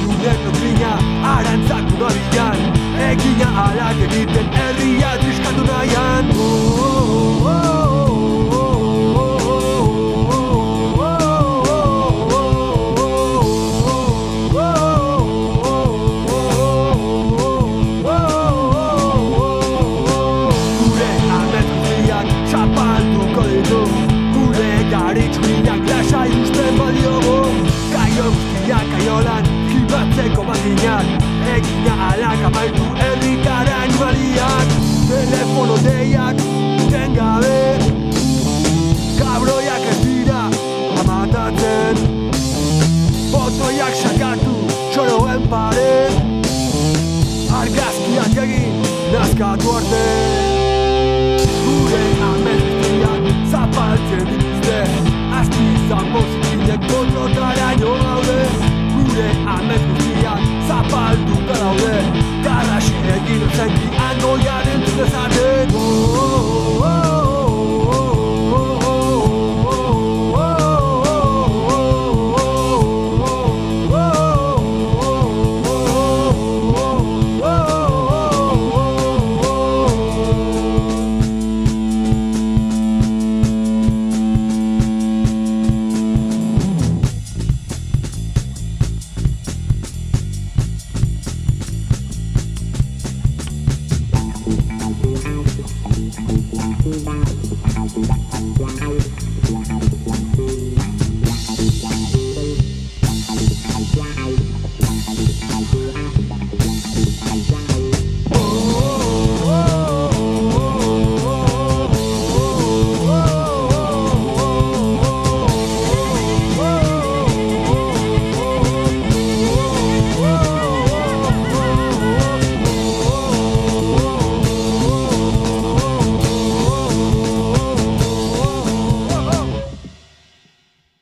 Gure doktrina arantzak udarian, egina alak egiten herria diskatu nahian. Kaiolan, hibatzeko makinak, egina alak amaitu herritara animaliak. Telefono deiak, tengabe, kabroiak ez dira amatatzen. Botoiak sakatu, txoroen pare, argazkiak egin, nazkatu arte. Gure amen guztiak zapaltzen dituzte, azpizan bozikinek kontrotaraino daude. Gure amen guztiak zapalduta daude, garrasi egin zenki andoiaren dutezaren. Wow.